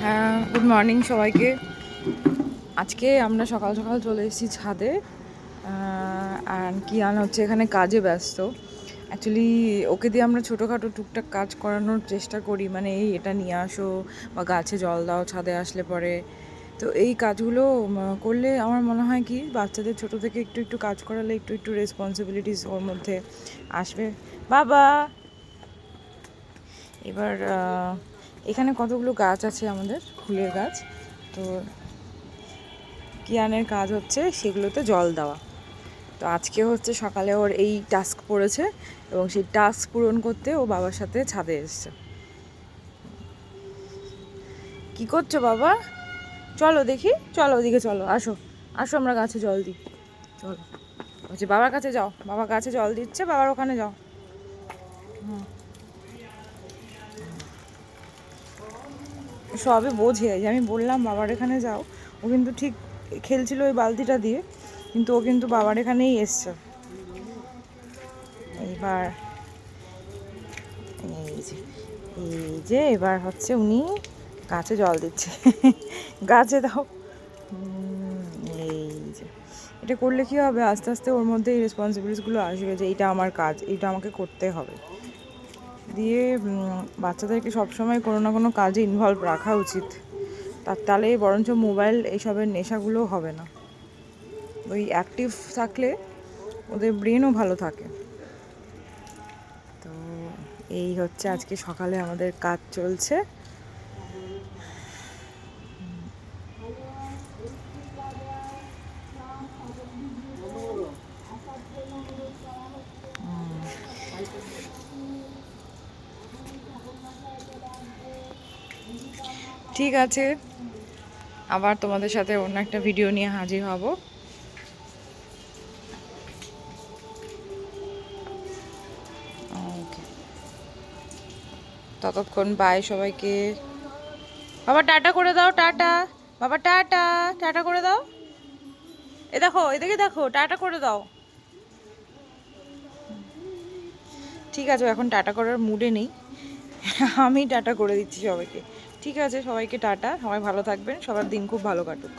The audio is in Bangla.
হ্যাঁ, গুড মর্নিং সবাইকে। আজকে আমরা সকাল সকাল চলে এসেছি ছাদে। অ্যান্ড কিয়ান হচ্ছে এখানে কাজে ব্যস্ত। অ্যাকচুয়ালি ওকে দিয়ে আমরা ছোটোখাটো টুকটাক কাজ করানোর চেষ্টা করি, মানে এই এটা নিয়ে আসো বা গাছে জল দাও ছাদে আসলে পরে। তো এই কাজগুলো করলে আমার মনে হয় কি বাচ্চাদের ছোটো থেকে একটু একটু কাজ করালে একটু একটু রেসপন্সিবিলিটিস ওর মধ্যে আসবে। বাবা এবার এখানে কতগুলো গাছ আছে আমাদের ফুলের গাছ, তো কিয়ানের কাজ হচ্ছে সেগুলোতে জল দেওয়া। তো আজকে হচ্ছে সকালে ওর এই টাস্ক পড়েছে এবং সেই টাস্ক পূরণ করতে ও বাবার সাথে ছাদে এসছে। কি করছো বাবা? চলো দেখি, চলো ওদিকে চলো, আসো আসো আমরা গাছে জল দিই। চলো বলছি বাবার কাছে যাও, বাবা গাছে জল দিচ্ছে, বাবার ওখানে যাও। সবে বোঝে যে আমি বললাম বাবার এখানে যাও, ও কিন্তু ঠিক খেলছিল ওই বালতিটা দিয়ে, কিন্তু ও কিন্তু বাবার এখানেই এসছে। এইবার এই যে এবার হচ্ছে উনি গাছে জল দিচ্ছে। গাছে দাও। এই যে এটা করলে কী হবে, আস্তে আস্তে ওর মধ্যে এই রেসপন্সিবিলিটিসগুলো আসবে যে এইটা আমার কাজ, এইটা আমাকে করতে হবে। দিয়ে বাচ্চাদেরকে সবসময় কোনো না কোনো কাজে ইনভলভ রাখা উচিত, তাহলে বরঞ্চ মোবাইল এইসবের নেশাগুলো হবে না। ওই অ্যাক্টিভ থাকলে ওদের ব্রেনও ভালো থাকে। তো এই হচ্ছে আজকে সকালে আমাদের কাজ চলছে। ঠিক আছে, আবার তোমাদের সাথে অন্য একটা ভিডিও নিয়ে হাজির হব। ততক্ষণ বাই সবাইকে। বাবা টাটা করে দাও, টাটা বাবা, টাটা টাটা করে দাও। এ দেখো, এদিকে দেখো, টাটা করে দাও। ঠিক আছে, এখন টাটা করার মুডে নেই, আমি টাটা করে দিচ্ছি সবাইকে। ঠিক আছে সবাইকে টাটা, সবাই ভালো থাকবেন, সবার দিন খুব ভালো কাটুক।